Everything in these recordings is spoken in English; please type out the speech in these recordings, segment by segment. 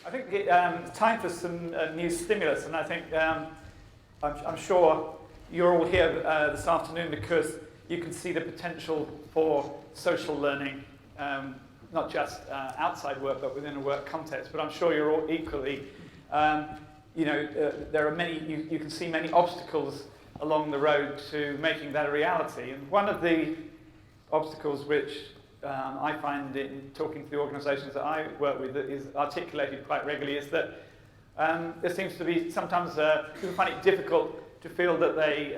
I think it's time for some new stimulus, and I think I'm sure you're all here this afternoon because you can see the potential for social learning, not just outside work but within a work context. But I'm sure you're all equally, there are many, you can see many obstacles along the road to making that a reality. And one of the obstacles which I find in talking to the organisations that I work with that is articulated quite regularly is that there seems to be sometimes people find it difficult to feel that they,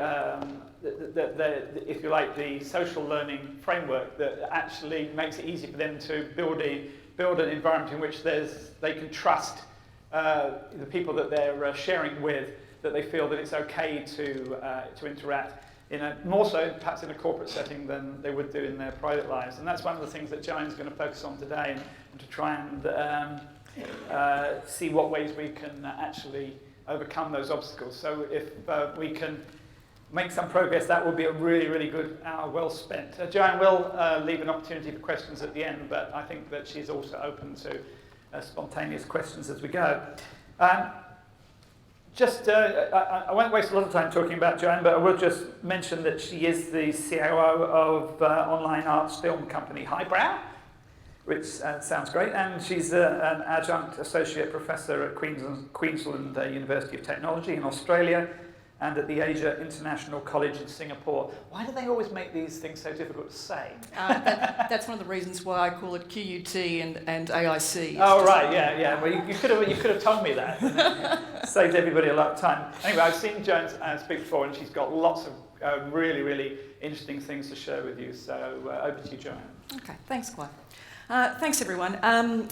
if you like, the social learning framework that actually makes it easy for them to build an environment in which they can trust the people that they're sharing with, that they feel that it's okay to interact. More so perhaps in a corporate setting than they would do in their private lives. And that's one of the things that Joanne's going to focus on today, and to try and see what ways we can actually overcome those obstacles. So if we can make some progress, that will be a really, really good hour well spent. Joanne will leave an opportunity for questions at the end, but I think that she's also open to spontaneous questions as we go. I won't waste a lot of time talking about Joanne, but I will just mention that she is the COO of online arts film company Highbrow, which sounds great, and she's an adjunct associate professor at Queensland University of Technology in Australia and at the Asia International College in Singapore. Why do they always make these things so difficult to say? That's one of the reasons why I call it QUT and AIC. Oh, right, yeah. Well, you could have told me that. Saved everybody a lot of time. Anyway, I've seen Joan speak before, and she's got lots of really, really interesting things to share with you. So over to you, Joanne. Okay, thanks, Clive. Thanks, everyone. I'm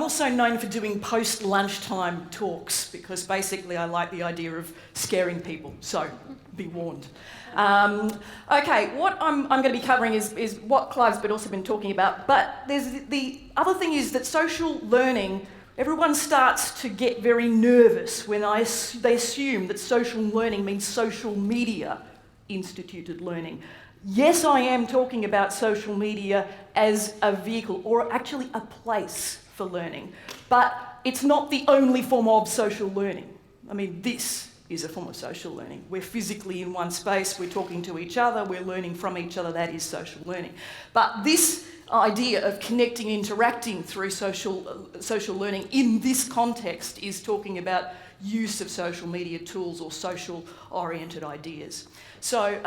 also known for doing post-lunchtime talks because basically I like the idea of scaring people, so be warned. Okay, what I'm going to be covering is what Clive's also been talking about, but there's the other thing is that social learning, everyone starts to get very nervous when they assume that social learning means social media instituted learning. Yes, I am talking about social media as a vehicle, or actually a place for learning, but it's not the only form of social learning. I mean, this is a form of social learning. We're physically in one space, we're talking to each other, we're learning from each other, that is social learning. But this idea of connecting, interacting through social learning in this context is talking about use of social media tools or social-oriented ideas. So,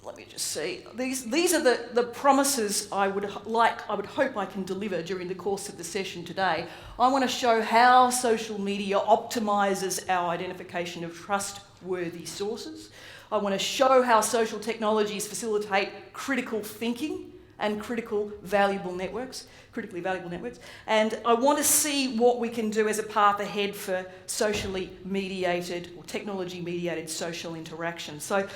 let me just see. These are the promises I would hope I can deliver during the course of the session today. I want to show how social media optimises our identification of trustworthy sources. I want to show how social technologies facilitate critical thinking and critically valuable networks. And I want to see what we can do as a path ahead for socially mediated or technology mediated social interaction. So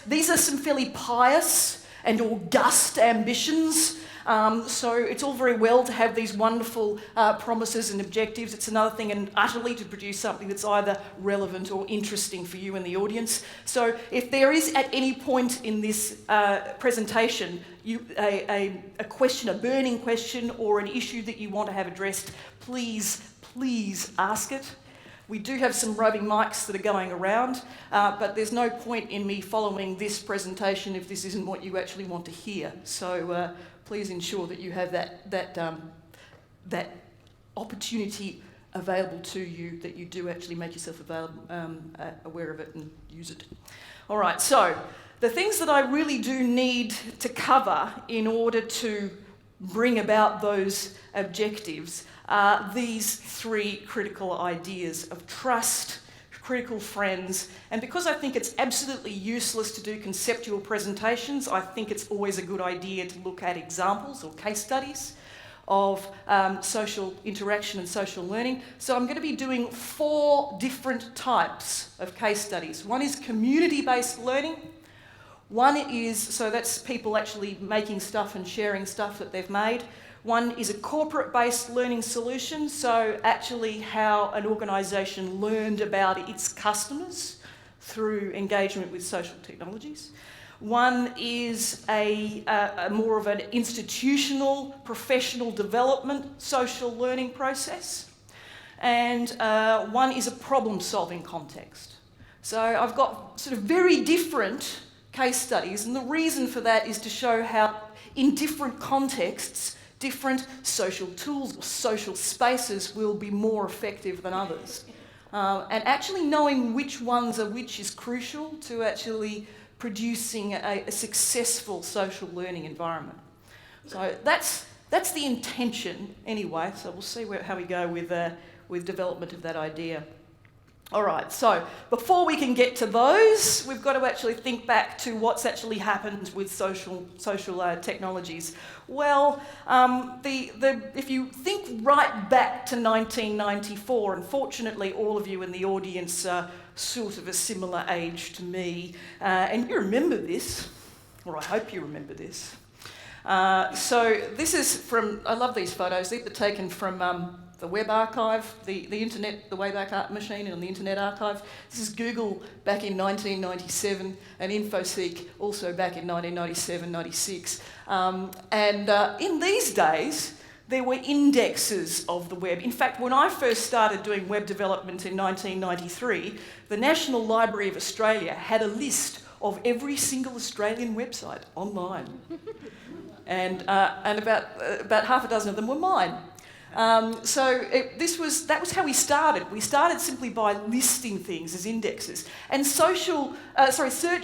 these are some fairly pious and august ambitions. So it's all very well to have these wonderful promises and objectives. It's another thing and utterly to produce something that's either relevant or interesting for you and the audience. So if there is at any point in this presentation a question, a burning question or an issue that you want to have addressed, please ask it. We do have some roving mics that are going around, but there's no point in me following this presentation if this isn't what you actually want to hear. So please ensure that you have that opportunity available to you, that you do actually make yourself aware of it and use it. All right, so the things that I really do need to cover in order to bring about those objectives are these three critical ideas of trust, critical friends, and because I think it's absolutely useless to do conceptual presentations, I think it's always a good idea to look at examples or case studies of social interaction and social learning. So I'm going to be doing 4 different types of case studies. One is community-based learning. One is, so that's people actually making stuff and sharing stuff that they've made. One is a corporate-based learning solution, so actually how an organisation learned about its customers through engagement with social technologies. One is a more of an institutional, professional development social learning process. and one is a problem-solving context. So I've got sort of very different case studies, and the reason for that is to show how in different contexts, different social tools or social spaces will be more effective than others. And actually knowing which ones are which is crucial to actually producing a successful social learning environment. So that's the intention anyway, so we'll see how we go with development of that idea. All right, so before we can get to those, we've got to actually think back to what's actually happened with social technologies. Well, if you think right back to 1994, and fortunately all of you in the audience are sort of a similar age to me, and you remember this, or I hope you remember this. So this is from, I love these photos, these are taken from the Web Archive, the internet, the Wayback Art Machine and the Internet Archive. This is Google back in 1997 and InfoSeek also back in 1997, 96. In these days, there were indexes of the web. In fact, when I first started doing web development in 1993, the National Library of Australia had a list of every single Australian website online. and about half a dozen of them were mine. That was how we started. We started simply by listing things as indexes. And search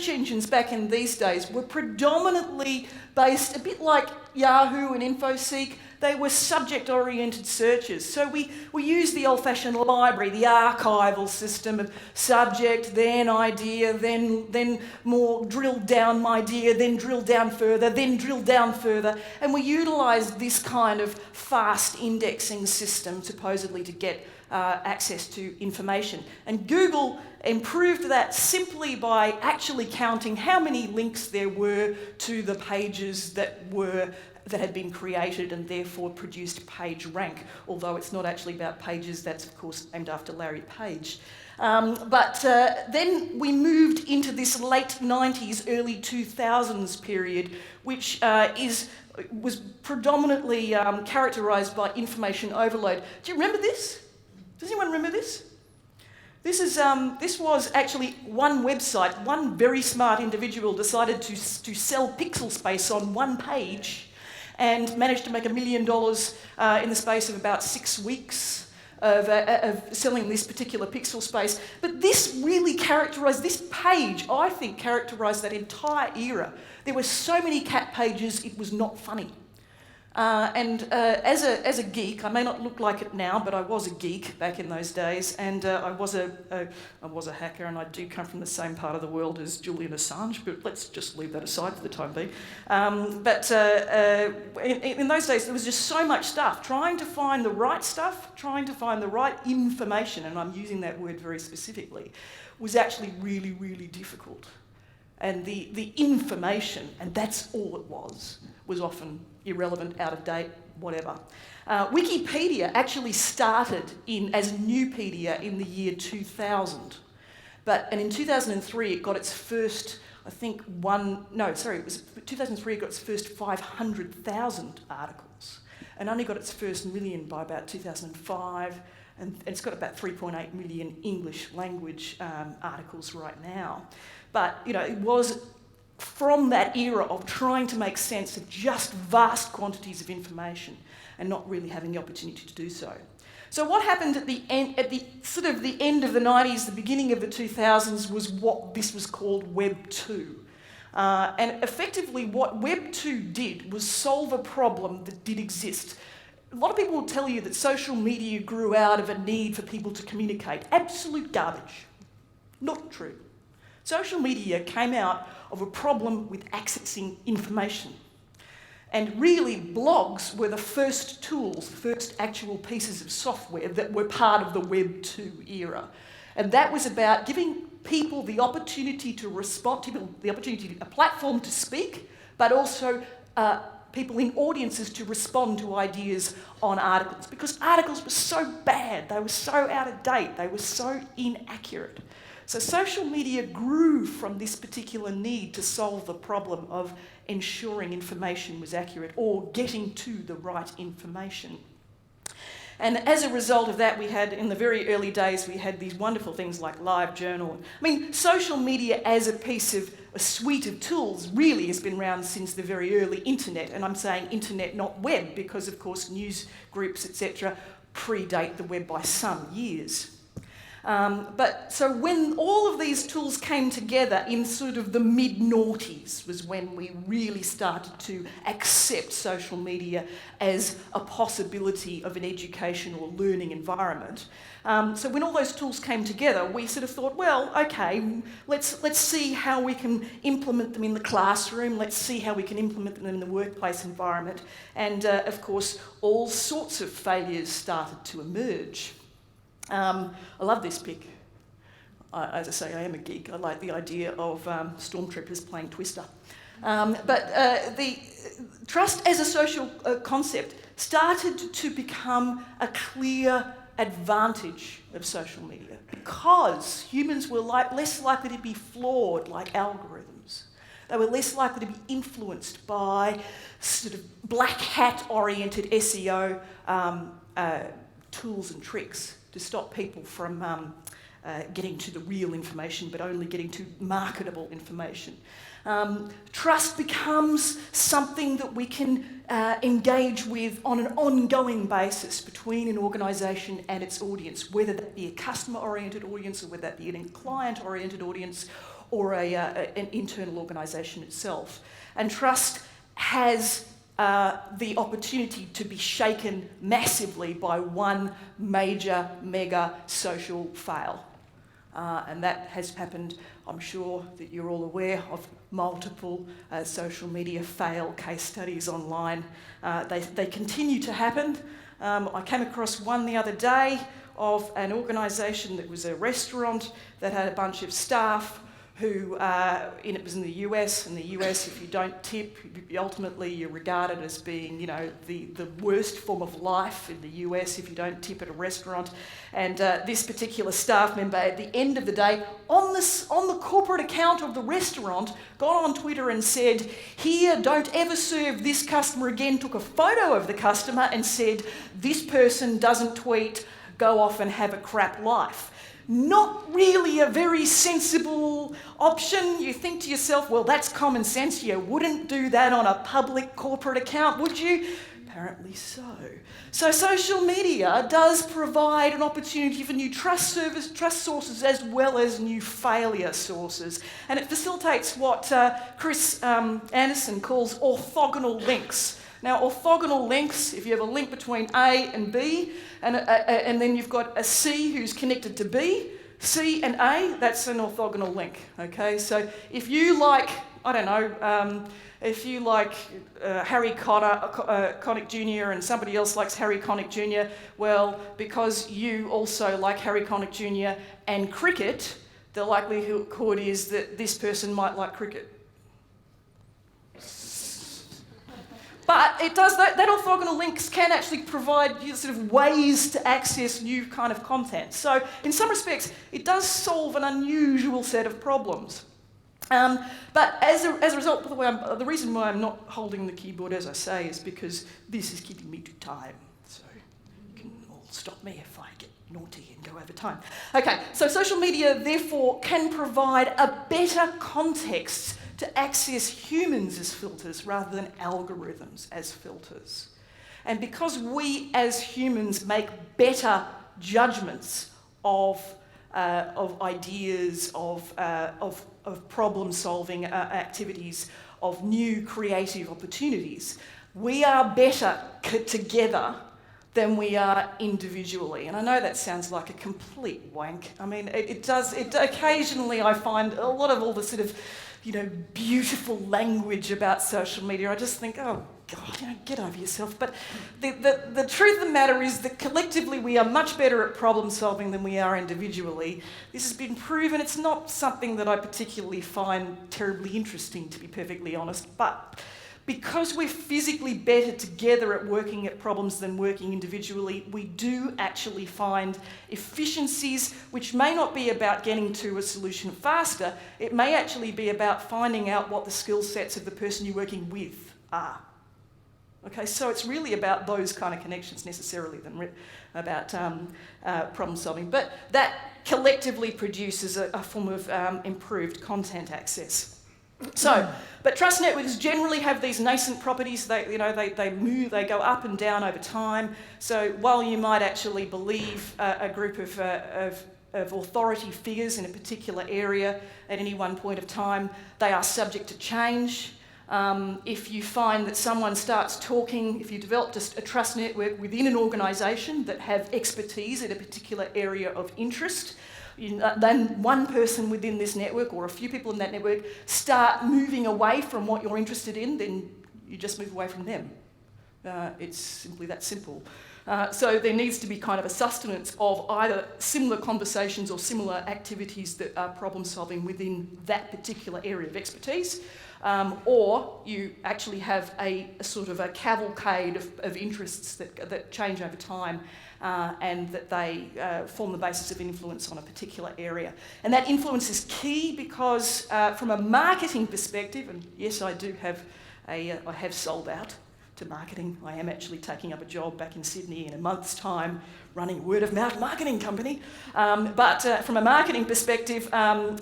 engines back in these days were predominantly based, a bit like Yahoo and InfoSeek, they were subject-oriented searches. So we used the old-fashioned library, the archival system of subject, then idea, then more drilled down idea, then drilled down further, then drilled down further. And we utilised this kind of fast indexing system supposedly to get access to information. And Google improved that simply by actually counting how many links there were to the pages that had been created and therefore produced page rank, although it's not actually about pages, that's of course named after Larry Page. Then we moved into this late 90s, early 2000s period, which was predominantly characterised by information overload. Do you remember this? Does anyone remember this? This was actually one website, one very smart individual decided to sell pixel space on one page and managed to make $1 million in the space of about 6 weeks of selling this particular pixel space. But this really characterised, this page, I think, characterised that entire era. There were so many cat pages, it was not funny. As a geek, I may not look like it now, but I was a geek back in those days, and I was a hacker, and I do come from the same part of the world as Julian Assange, but let's just leave that aside for the time being. In those days, there was just so much stuff. Trying to find the right stuff, trying to find the right information, and I'm using that word very specifically, was actually really, really difficult. And the information, and that's all it was often irrelevant, out of date, whatever. Wikipedia actually started as Newpedia in the year 2000. And in 2003 it got its first, it was 2003 it got its first 500,000 articles. And only got its first million by about 2005. And it's got about 3.8 million English language articles right now. But, it was from that era of trying to make sense of just vast quantities of information and not really having the opportunity to do so. So what happened at the end of the 90s, the beginning of the 2000s, was what this was called Web 2. And effectively what Web 2 did was solve a problem that did exist. A lot of people will tell you that social media grew out of a need for people to communicate. Absolute garbage. Not true. Social media came out of a problem with accessing information. And really, blogs were the first tools, the first actual pieces of software that were part of the Web 2 era. And that was about giving people the opportunity to respond, a platform to speak, but also people in audiences to respond to ideas on articles. Because articles were so bad, they were so out of date, they were so inaccurate. So social media grew from this particular need to solve the problem of ensuring information was accurate or getting to the right information. And as a result of that, we had, in the very early days, we had these wonderful things like LiveJournal. I mean, social media as a suite of tools really has been around since the very early internet. And I'm saying internet, not web, because of course news groups, etc., predate the web by some years. But so when all of these tools came together in sort of the mid-noughties was when we really started to accept social media as a possibility of an educational or learning environment. So when all those tools came together, we sort of thought, well, okay, let's see how we can implement them in the classroom, let's see how we can implement them in the workplace environment. And of course, all sorts of failures started to emerge. I love this pic. As I say, I am a geek. I like the idea of stormtroopers playing Twister. But the trust as a social concept started to become a clear advantage of social media because humans were less likely to be flawed like algorithms. They were less likely to be influenced by sort of black hat-oriented SEO tools and tricks to stop people from getting to the real information, but only getting to marketable information. Trust becomes something that we can engage with on an ongoing basis between an organisation and its audience, whether that be a customer-oriented audience or whether that be a client-oriented audience or an internal organisation itself. And trust has the opportunity to be shaken massively by one major, mega social fail. And that has happened. I'm sure that you're all aware of multiple social media fail case studies online. They continue to happen. I came across one the other day of an organisation that was a restaurant that had a bunch of staff who, it was in the US. In the US, if you don't tip, ultimately you're regarded as being, you know, the worst form of life in the US if you don't tip at a restaurant. And this particular staff member, at the end of the day, on the corporate account of the restaurant, got on Twitter and said, "Here, don't ever serve this customer again," took a photo of the customer and said, "This person doesn't tweet, go off and have a crap life." Not really a very sensible option. You think to yourself, well, that's common sense. You wouldn't do that on a public corporate account, would you? Apparently so. So social media does provide an opportunity for new trust sources as well as new failure sources. And it facilitates what Chris Anderson calls orthogonal links. Now, orthogonal links, if you have a link between A and B, and then you've got a C who's connected to B, C and A, that's an orthogonal link, okay? So if you like, I don't know, if you like Harry Connick Jr. and somebody else likes Harry Connick Jr., well, because you also like Harry Connick Jr. and cricket, the likelihood is that this person might like cricket. But it does that orthogonal links can actually provide you sort of ways to access new kind of content. So in some respects, it does solve an unusual set of problems. But as a result, by the way, the reason why I'm not holding the keyboard, as I say, is because this is giving me to time. So you can all stop me if I get naughty and go over time. Okay, so social media, therefore, can provide a better context to access humans as filters rather than algorithms as filters. And because we as humans make better judgments of ideas, of problem-solving activities, of new creative opportunities, we are better together than we are individually. And I know that sounds like a complete wank. I mean, it does. Occasionally I find a lot of all the sort of, you know, beautiful language about social media, I just think, oh God, you know, get over yourself. But the truth of the matter is that collectively we are much better at problem solving than we are individually. This has been proven. It's not something that I particularly find terribly interesting, to be perfectly honest, but because we're physically better together at working at problems than working individually, we do actually find efficiencies which may not be about getting to a solution faster. It may actually be about finding out what the skill sets of the person you're working with are. Okay, so it's really about those kind of connections necessarily than about problem solving. But that collectively produces a form of improved content access. So, but trust networks generally have these nascent properties. They move, they go up and down over time. So while you might actually believe a group of authority figures in a particular area at any one point of time, they are subject to change. If you find that someone starts talking, if you develop a trust network within an organisation that have expertise in a particular area of interest, then one person within this network or a few people in that network start moving away from what you're interested in, then you just move away from them. It's simply that simple. So there needs to be kind of a sustenance of either similar conversations or similar activities that are problem solving within that particular area of expertise. Or you actually have a sort of a cavalcade of interests that change over time and that they form the basis of influence on a particular area. And that influence is key because from a marketing perspective, and yes, I do have I have sold out to marketing. I am actually taking up a job back in Sydney in a month's time running a word-of-mouth marketing company. But from a marketing perspective,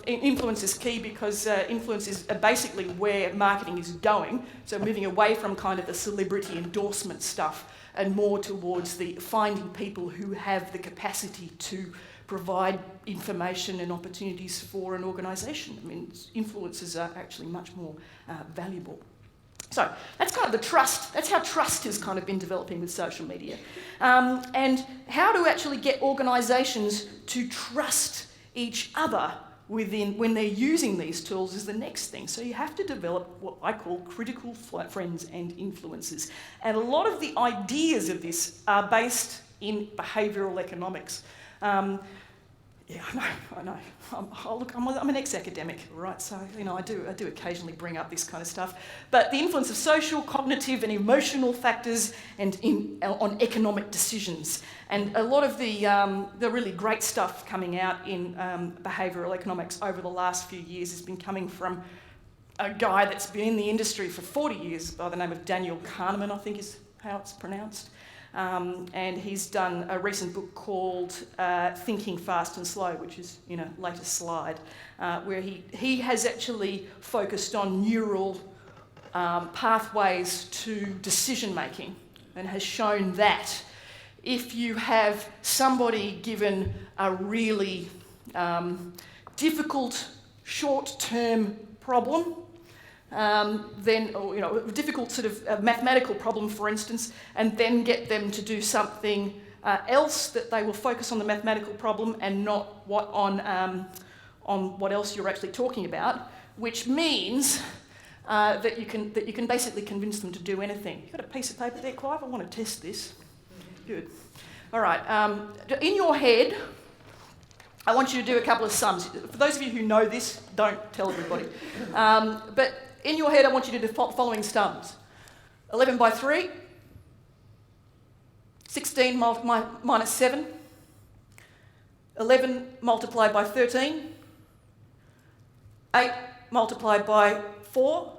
influence is key because influence is basically where marketing is going. So moving away from kind of the celebrity endorsement stuff and more towards the finding people who have the capacity to provide information and opportunities for an organisation. I mean, influencers are actually much more valuable. So that's kind of the trust, that's how trust has kind of been developing with social media. And how to actually get organisations to trust each other when they're using these tools is the next thing. So you have to develop what I call critical friends and influencers. And a lot of the ideas of this are based in behavioural economics. Yeah, I know. I'm an ex-academic, right? So, I do occasionally bring up this kind of stuff. But the influence of social, cognitive and emotional factors and on economic decisions. And a lot of the really great stuff coming out in behavioural economics over the last few years has been coming from a guy that's been in the industry for 40 years by the name of Daniel Kahneman, I think is how it's pronounced. And he's done a recent book called Thinking Fast and Slow, which is in a later slide, where he has actually focused on neural pathways to decision making and has shown that if you have somebody given a really difficult short-term problem, then, or, a difficult sort of mathematical problem, for instance, and then get them to do something else, that they will focus on the mathematical problem and not on what else you're actually talking about, which means that you can basically convince them to do anything. You got a piece of paper there, Clive? I want to test this. Good. All right. In your head, I want you to do a couple of sums. For those of you who know this, don't tell everybody. But in your head, I want you to do the following sums. 11 by 3, 16 minus 7, 11 multiplied by 13, 8 multiplied by 4,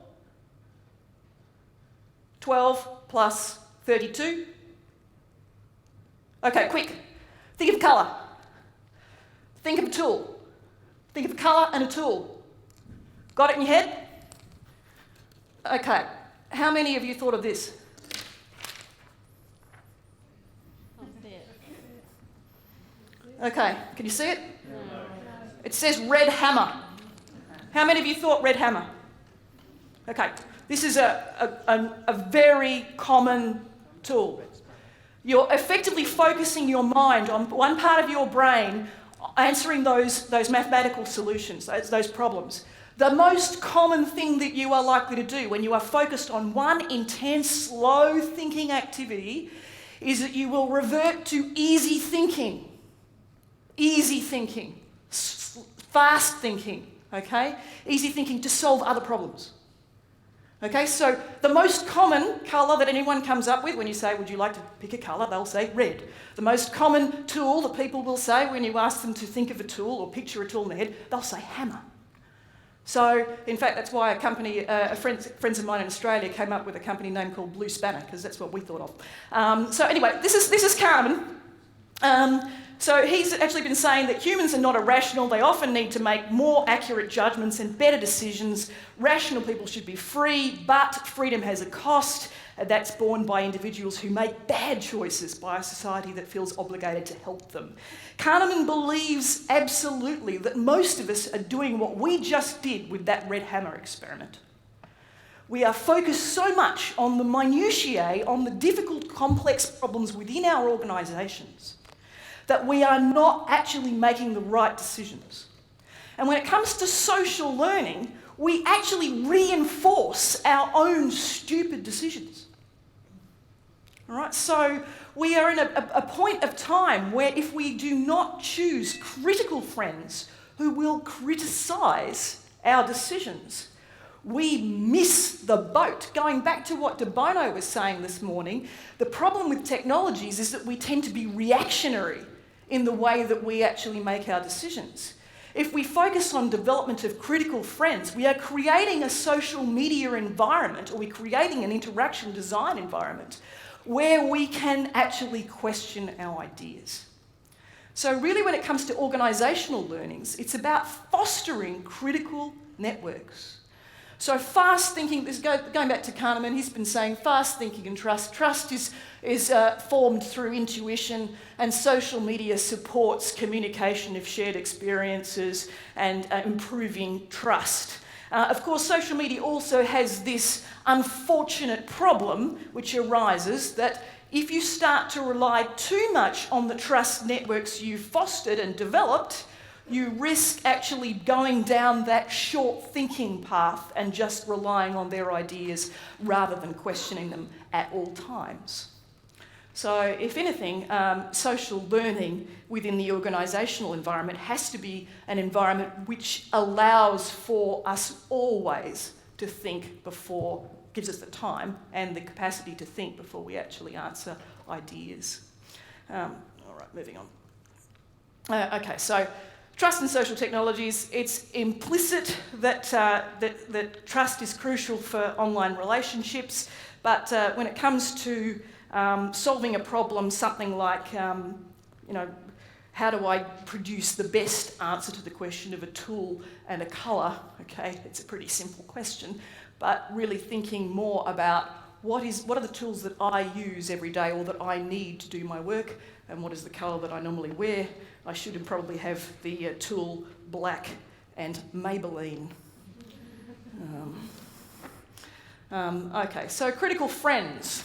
12 plus 32. Okay, quick. Think of colour. Think of a tool. Think of a colour and a tool. Got it in your head? Okay. How many of you thought of this? Okay. Can you see it? No. It says red hammer. How many of you thought red hammer? Okay. This is a very common tool. You're effectively focusing your mind on one part of your brain answering those mathematical solutions, those problems. The most common thing that you are likely to do when you are focused on one intense, slow thinking activity is that you will revert to easy thinking, fast thinking, okay? Easy thinking to solve other problems. Okay, so the most common colour that anyone comes up with when you say, would you like to pick a colour, they'll say red. The most common tool that people will say when you ask them to think of a tool or picture a tool in their head, they'll say hammer. So, in fact, that's why a company, friends of mine in Australia came up with a company name called Blue Spanner, because that's what we thought of. So anyway, this is Kahneman. So he's actually been saying that humans are not irrational. They often need to make more accurate judgments and better decisions. Rational people should be free, but freedom has a cost. That's borne by individuals who make bad choices by a society that feels obligated to help them. Kahneman believes absolutely that most of us are doing what we just did with that red hammer experiment. We are focused so much on the minutiae, on the difficult, complex problems within our organisations, that we are not actually making the right decisions. And when it comes to social learning, we actually reinforce our own stupid decisions. All right, so we are in a point of time where if we do not choose critical friends who will criticise our decisions, we miss the boat. Going back to what De Bono was saying this morning, the problem with technologies is that we tend to be reactionary in the way that we actually make our decisions. If we focus on development of critical friends, we are creating a social media environment, or we're creating an interaction design environment where we can actually question our ideas. So really, when it comes to organisational learnings, it's about fostering critical networks. So fast thinking, going back to Kahneman, he's been saying fast thinking and trust. Trust is formed through intuition, and social media supports communication of shared experiences and improving trust. Of course, social media also has this unfortunate problem which arises that if you start to rely too much on the trust networks you've fostered and developed, you risk actually going down that short thinking path and just relying on their ideas rather than questioning them at all times. So if anything, social learning within the organisational environment has to be an environment which allows for us always to think before, gives us the time and the capacity to think before we actually answer ideas. All right, moving on. Okay, so trust in social technologies, it's implicit that trust is crucial for online relationships, but when it comes to solving a problem, something like, how do I produce the best answer to the question of a tool and a colour? Okay, it's a pretty simple question, but really thinking more about what are the tools that I use every day or that I need to do my work, and what is the colour that I normally wear. I should probably have the tool black and Maybelline. Okay, so critical friends.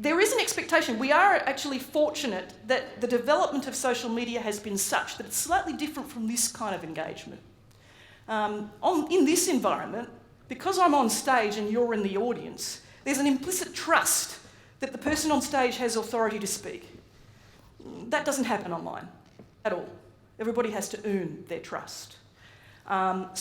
There is an expectation. We are actually fortunate that the development of social media has been such that it's slightly different from this kind of engagement. In this environment, because I'm on stage and you're in the audience, there's an implicit trust that the person on stage has authority to speak. That doesn't happen online at all. Everybody has to earn their trust. But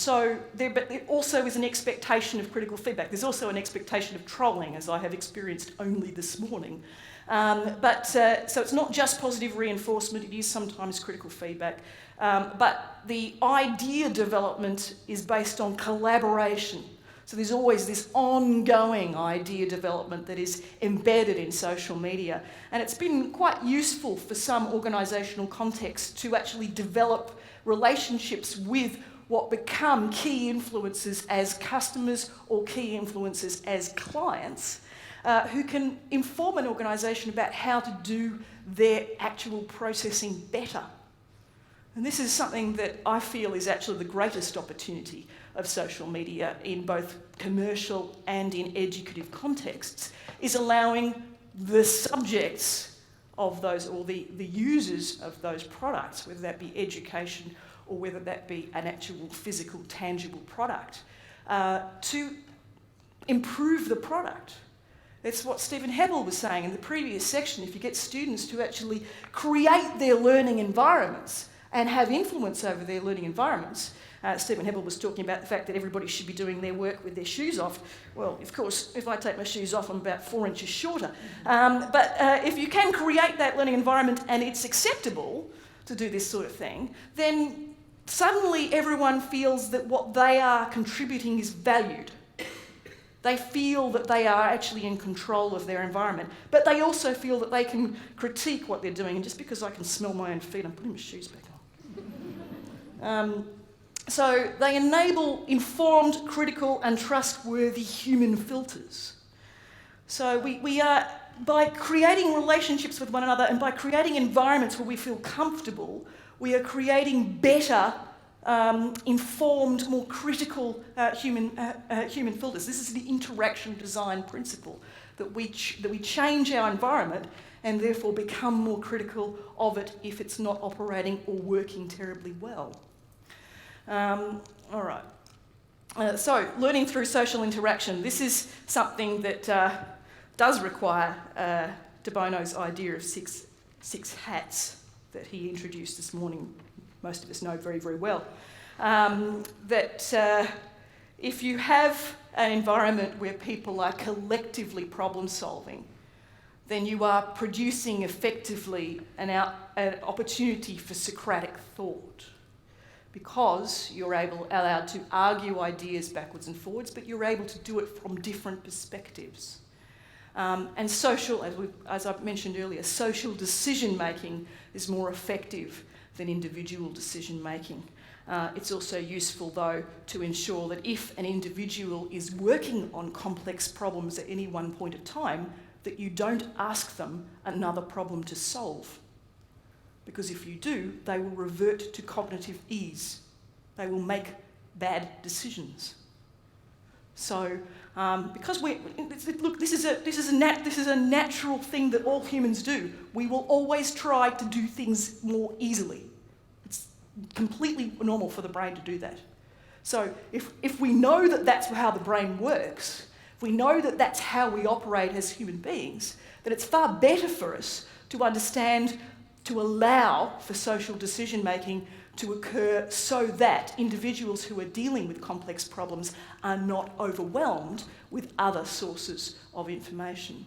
there also is an expectation of critical feedback. There's also an expectation of trolling, as I have experienced only this morning. So it's not just positive reinforcement, it is sometimes critical feedback. But the idea development is based on collaboration. So there's always this ongoing idea development that is embedded in social media. And it's been quite useful for some organisational contexts to actually develop relationships with what become key influencers as customers or key influencers as clients, who can inform an organisation about how to do their actual processing better. And this is something that I feel is actually the greatest opportunity of social media in both commercial and in educative contexts, is allowing the subjects of those, or the users of those products, whether that be education or whether that be an actual physical, tangible product, to improve the product. That's what Stephen Hebel was saying in the previous section. If you get students to actually create their learning environments and have influence over their learning environments, Stephen Hebel was talking about the fact that everybody should be doing their work with their shoes off. Well, of course, if I take my shoes off, I'm about 4 inches shorter. But if you can create that learning environment and it's acceptable to do this sort of thing, then suddenly everyone feels that what they are contributing is valued. They feel that they are actually in control of their environment, but they also feel that they can critique what they're doing. And just because I can smell my own feet, I'm putting my shoes back on. So they enable informed, critical and trustworthy human filters. So we are, by creating relationships with one another and by creating environments where we feel comfortable, we are creating better, informed, more critical human filters. This is the interaction design principle, that we change our environment and therefore become more critical of it if it's not operating or working terribly well. All right. So, learning through social interaction. This is something that does require De Bono's idea of six hats that he introduced this morning. Most of us know very, very well. That if you have an environment where people are collectively problem solving, then you are producing effectively an opportunity for Socratic thought, because you're allowed to argue ideas backwards and forwards, but you're able to do it from different perspectives. And social, as I've mentioned earlier, social decision-making is more effective than individual decision-making. It's also useful, though, to ensure that if an individual is working on complex problems at any one point of time, that you don't ask them another problem to solve. Because if you do, they will revert to cognitive ease. They will make bad decisions. So, because look, this is a natural thing that all humans do. We will always try to do things more easily. It's completely normal for the brain to do that. So, if we know that that's how the brain works, if we know that that's how we operate as human beings, then it's far better for us to understand, to allow for social decision-making to occur so that individuals who are dealing with complex problems are not overwhelmed with other sources of information.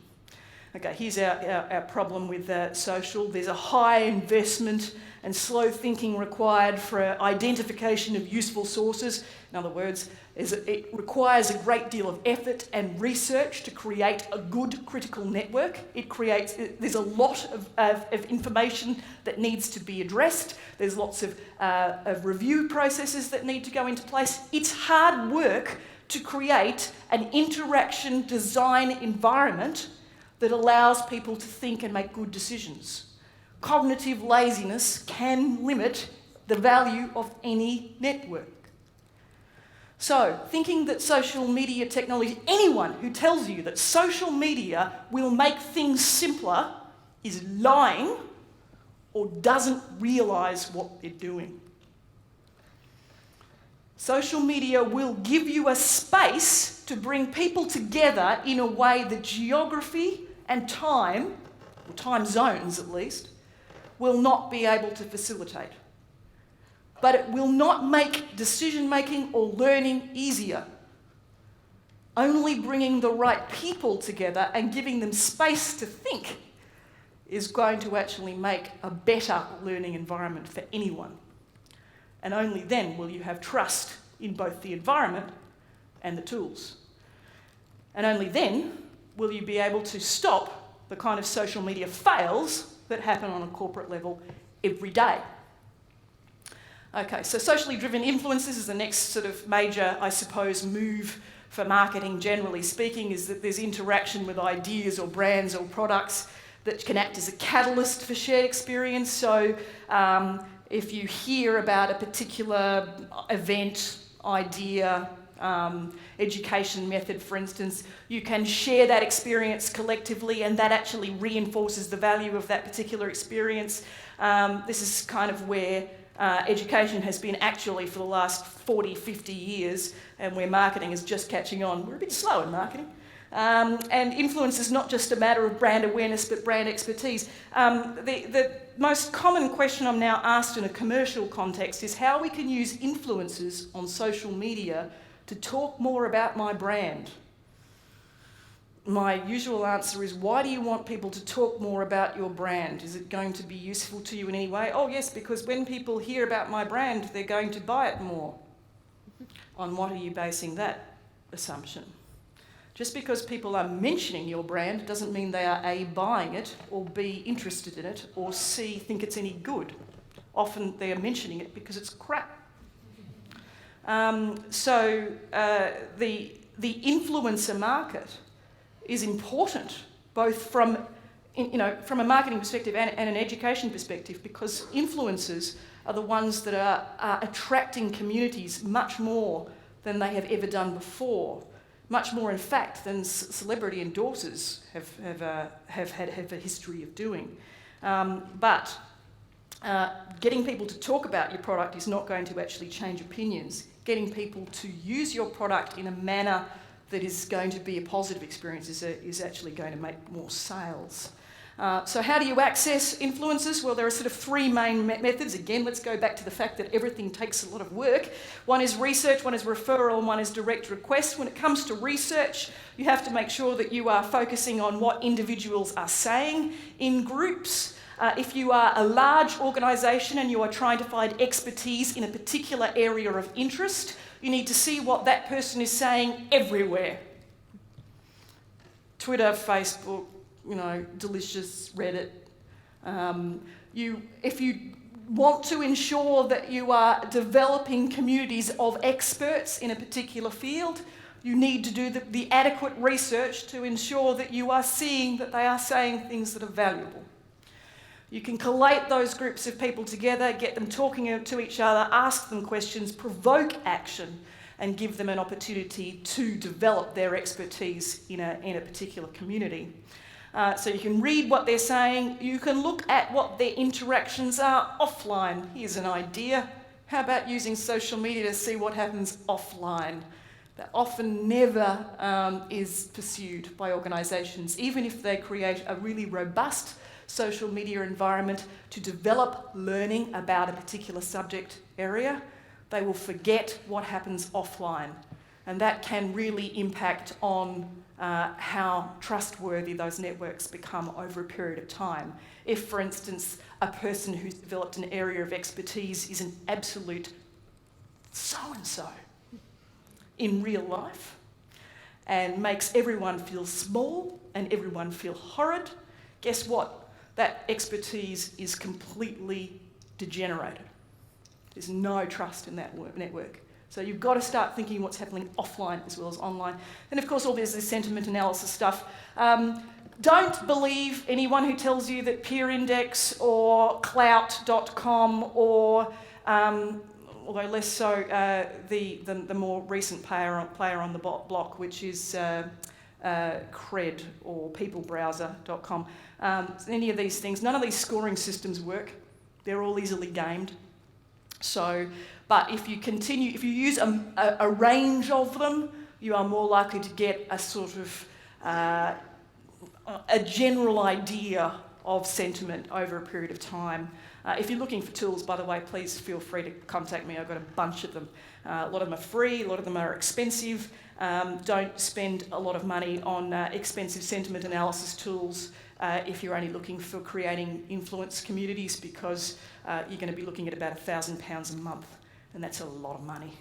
Okay, here's our problem with social. There's a high investment and slow thinking required for identification of useful sources. In other words, it requires a great deal of effort and research to create a good critical network. There's a lot of information that needs to be addressed. There's lots of review processes that need to go into place. It's hard work to create an interaction design environment that allows people to think and make good decisions. Cognitive laziness can limit the value of any network. So, thinking that social media technology, anyone who tells you that social media will make things simpler is lying or doesn't realise what they're doing. Social media will give you a space to bring people together in a way that geography and time, or time zones at least, will not be able to facilitate. But it will not make decision-making or learning easier. Only bringing the right people together and giving them space to think is going to actually make a better learning environment for anyone. And only then will you have trust in both the environment and the tools. And only then will you be able to stop the kind of social media fails that happen on a corporate level every day. Okay, so socially driven influences is the next sort of major, I suppose, move for marketing generally speaking, is that there's interaction with ideas or brands or products that can act as a catalyst for shared experience. So if you hear about a particular event, idea, education method, for instance, you can share that experience collectively, and that actually reinforces the value of that particular experience. This is kind of where education has been actually for the last 40, 50 years, and where marketing is just catching on. We're a bit slow in marketing. And influence is not just a matter of brand awareness, but brand expertise. The most common question I'm now asked in a commercial context is how we can use influencers on social media to talk more about my brand. my usual answer is, why do you want people to talk more about your brand? Is it going to be useful to you in any way? Oh yes, because when people hear about my brand, they're going to buy it more. On what are you basing that assumption? Just because people are mentioning your brand doesn't mean they are A, buying it, or B, interested in it, or C, think it's any good. Often they are mentioning it because it's crap. The influencer market is important, both from a marketing perspective and an education perspective, because influencers are the ones that are attracting communities much more than they have ever done before. Much more, in fact, than celebrity endorsers have a history of doing. But getting people to talk about your product is not going to actually change opinions. Getting people to use your product in a manner that is going to be a positive experience is actually going to make more sales. So how do you access influencers? Well, there are sort of three main methods. Again, let's go back to the fact that everything takes a lot of work. One is research, one is referral, and one is direct request. When it comes to research, you have to make sure that you are focusing on what individuals are saying in groups. If you are a large organisation and you are trying to find expertise in a particular area of interest, you need to see what that person is saying everywhere. Twitter, Facebook, Delicious, Reddit. If you want to ensure that you are developing communities of experts in a particular field, you need to do the adequate research to ensure that you are seeing that they are saying things that are valuable. You can collate those groups of people together, get them talking to each other, ask them questions, provoke action, and give them an opportunity to develop their expertise in a particular community. So you can read what they're saying. You can look at what their interactions are offline. Here's an idea. How about using social media to see what happens offline? That often never is pursued by organisations, even if they create a really robust social media environment to develop learning about a particular subject area. They will forget what happens offline. And that can really impact on how trustworthy those networks become over a period of time. If, for instance, a person who's developed an area of expertise is an absolute so-and-so in real life and makes everyone feel small and everyone feel horrid, guess what? That expertise is completely degenerated. There's no trust in that network. So you've got to start thinking what's happening offline as well as online. And of course, all this sentiment analysis stuff. Don't believe anyone who tells you that Peer Index or Clout.com or, although less so, the more recent player on the block, which is Cred or peoplebrowser.com. Any of these things, none of these scoring systems work. They're all easily gamed. So, but if you use a range of them, you are more likely to get a sort of a general idea of sentiment over a period of time. If you're looking for tools, by the way, please feel free to contact me. I've got a bunch of them. A lot of them are free, a lot of them are expensive. Don't spend a lot of money on expensive sentiment analysis tools if you're only looking for creating influence communities, because you're going to be looking at about £1,000 a month, and that's a lot of money.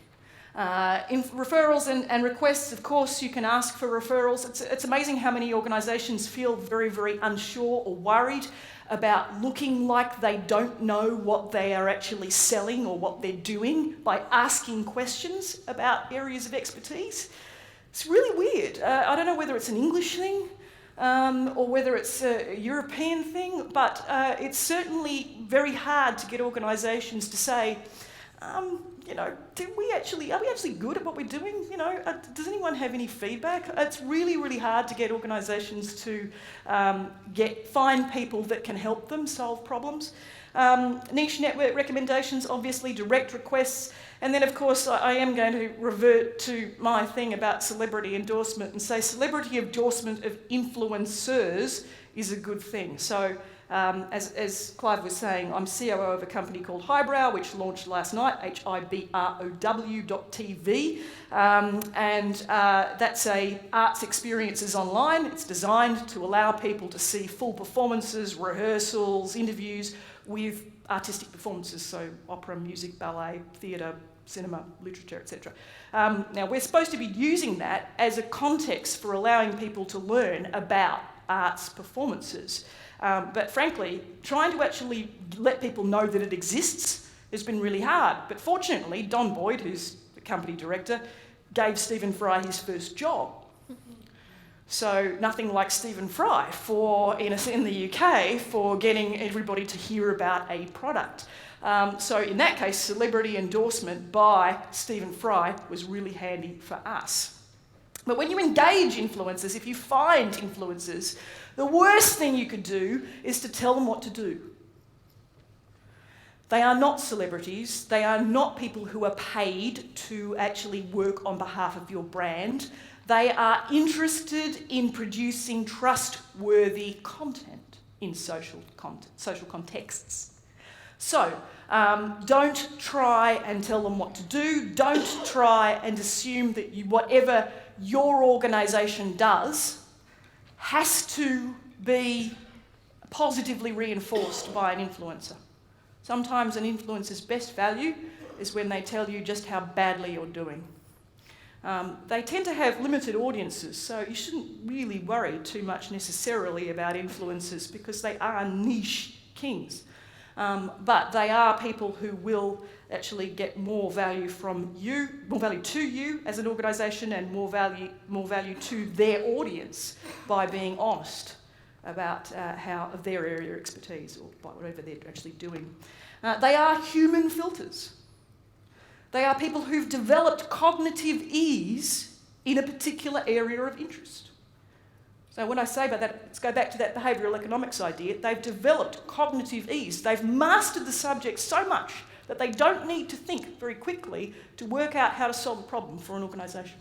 In referrals and requests, of course, you can ask for referrals. It's amazing how many organisations feel very, very unsure or worried about looking like they don't know what they are actually selling or what they're doing by asking questions about areas of expertise. It's really weird. I don't know whether it's an English thing or whether it's a European thing, but it's certainly very hard to get organisations to say, are we actually good at what we're doing? Does anyone have any feedback? It's really, really hard to get organisations to find people that can help them solve problems. Niche network recommendations, obviously, direct requests, and then of course I am going to revert to my thing about celebrity endorsement and say celebrity endorsement of influencers is a good thing. So As Clive was saying, I'm COO of a company called Highbrow, which launched last night, HIBROW.TV. That's a arts experiences online. It's designed to allow people to see full performances, rehearsals, interviews with artistic performances, so opera, music, ballet, theatre, cinema, literature, etc. Now, we're supposed to be using that as a context for allowing people to learn about arts performances. But frankly, trying to actually let people know that it exists has been really hard. But fortunately, Don Boyd, who's the company director, gave Stephen Fry his first job. So nothing like Stephen Fry in the UK for getting everybody to hear about a product. So in that case, celebrity endorsement by Stephen Fry was really handy for us. But when you engage influencers, if you find influencers, the worst thing you could do is to tell them what to do. They are not celebrities. They are not people who are paid to actually work on behalf of your brand. They are interested in producing trustworthy content in social contexts. So, don't try and tell them what to do. Don't try and assume that whatever your organisation does has to be positively reinforced by an influencer. Sometimes an influencer's best value is when they tell you just how badly you're doing. They tend to have limited audiences, so you shouldn't really worry too much necessarily about influencers because they are niche kings. But they are people who will actually get more value from you, more value to you as an organisation, and more value to their audience by being honest about their area of expertise or by whatever they're actually doing. They are human filters. They are people who've developed cognitive ease in a particular area of interest. So when I say about that, let's go back to that behavioural economics idea. They've developed cognitive ease. They've mastered the subject so much that they don't need to think very quickly to work out how to solve a problem for an organisation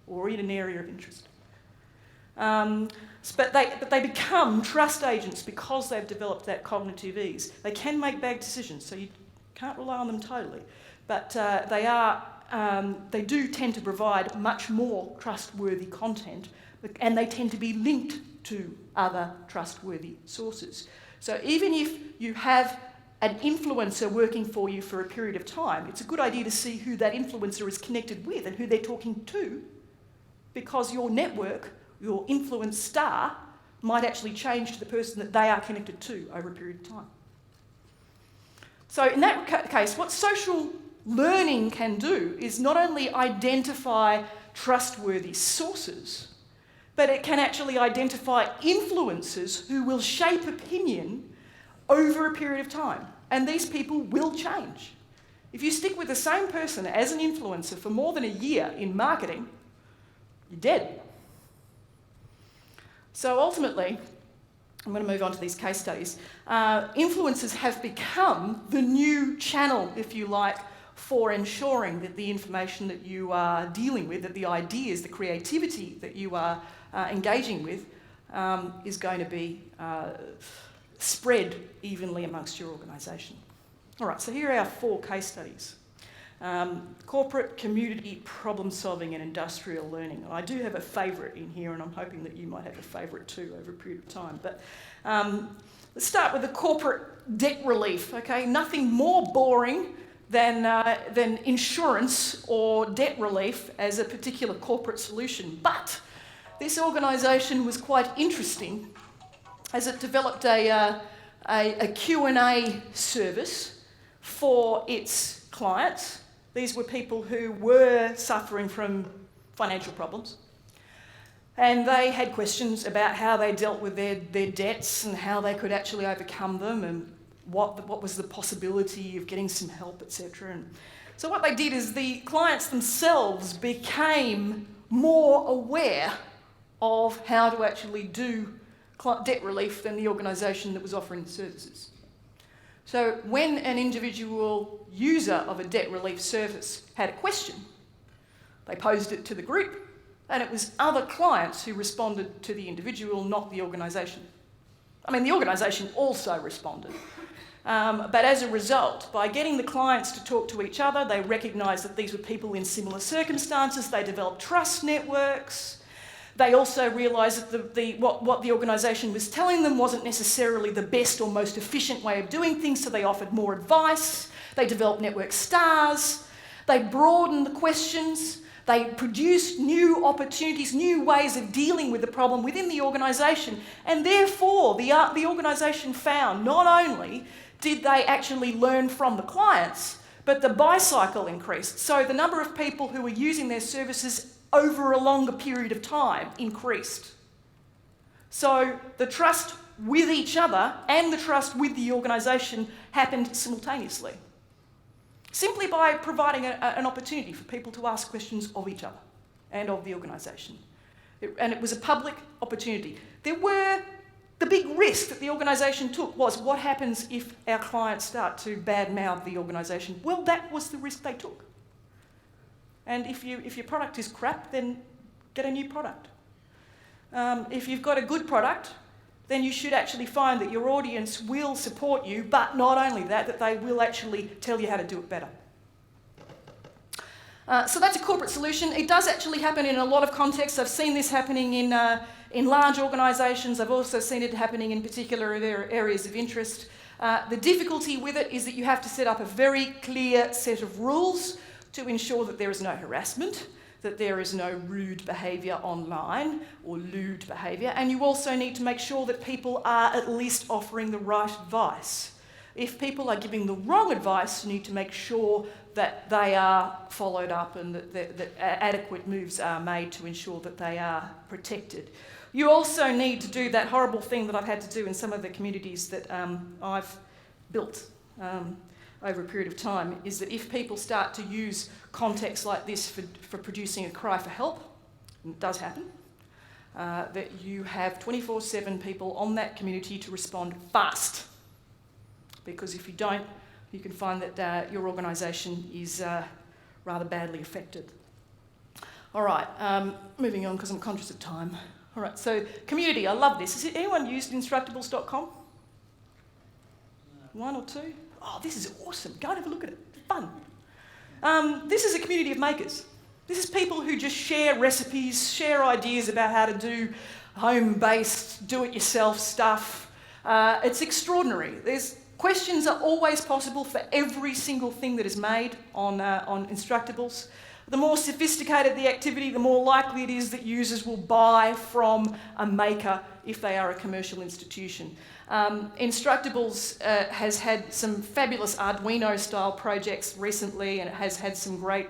or in an area of interest. But they become trust agents because they've developed that cognitive ease. They can make bad decisions, so you can't rely on them totally. But they do tend to provide much more trustworthy content, and they tend to be linked to other trustworthy sources. So even if you have an influencer working for you for a period of time, it's a good idea to see who that influencer is connected with and who they're talking to, because your network, your influence star, might actually change to the person that they are connected to over a period of time. So in that case, what social learning can do is not only identify trustworthy sources, but it can actually identify influencers who will shape opinion over a period of time. And these people will change. If you stick with the same person as an influencer for more than a year in marketing, you're dead. So ultimately, I'm going to move on to these case studies. Influencers have become the new channel, if you like, for ensuring that the information that you are dealing with, that the ideas, the creativity that you are engaging with is going to be spread evenly amongst your organisation. All right, so here are our 4 case studies. Corporate, community, problem solving and industrial learning. And I do have a favourite in here, and I'm hoping that you might have a favourite too over a period of time. But let's start with the corporate debt relief, okay? Nothing more boring than insurance or debt relief as a particular corporate solution. But this organisation was quite interesting as it developed a Q&A service for its clients. These were people who were suffering from financial problems. And they had questions about how they dealt with their debts and how they could actually overcome them and what was the possibility of getting some help, etc. And so what they did is the clients themselves became more aware of how to actually do debt relief than the organisation that was offering the services. So when an individual user of a debt relief service had a question, they posed it to the group, and it was other clients who responded to the individual, not the organisation. I mean, the organisation also responded. But as a result, by getting the clients to talk to each other, they recognised that these were people in similar circumstances, they developed trust networks. They also realised that what the organisation was telling them wasn't necessarily the best or most efficient way of doing things, so they offered more advice. They developed network stars. They broadened the questions. They produced new opportunities, new ways of dealing with the problem within the organisation. And therefore, the organisation found not only did they actually learn from the clients, but the buy cycle increased. So the number of people who were using their services over a longer period of time increased. So the trust with each other and the trust with the organisation happened simultaneously, simply by providing an opportunity for people to ask questions of each other and of the organisation. And it was a public opportunity. The big risk that the organisation took was, what happens if our clients start to badmouth the organisation? Well, that was the risk they took. And if your product is crap, then get a new product. If you've got a good product, then you should actually find that your audience will support you, but not only that they will actually tell you how to do it better. So that's a corporate solution. It does actually happen in a lot of contexts. I've seen this happening in large organisations. I've also seen it happening in particular areas of interest. The difficulty with it is that you have to set up a very clear set of rules to ensure that there is no harassment, that there is no rude behaviour online or lewd behaviour, and you also need to make sure that people are at least offering the right advice. If people are giving the wrong advice, you need to make sure that they are followed up and that adequate moves are made to ensure that they are protected. You also need to do that horrible thing that I've had to do in some of the communities that I've built over a period of time, is that if people start to use contexts like this for producing a cry for help, and it does happen, that you have 24/7 people on that community to respond fast. Because if you don't, you can find that your organisation is rather badly affected. All right, moving on because I'm conscious of time. All right, so community, I love this. Has anyone used Instructables.com? One or two? Oh, this is awesome. Go and have a look at it. It's fun. This is a community of makers. This is people who just share recipes, share ideas about how to do home-based, do-it-yourself stuff. It's extraordinary. Questions are always possible for every single thing that is made on Instructables. The more sophisticated the activity, the more likely it is that users will buy from a maker if they are a commercial institution. Instructables has had some fabulous Arduino-style projects recently, and it has had some great,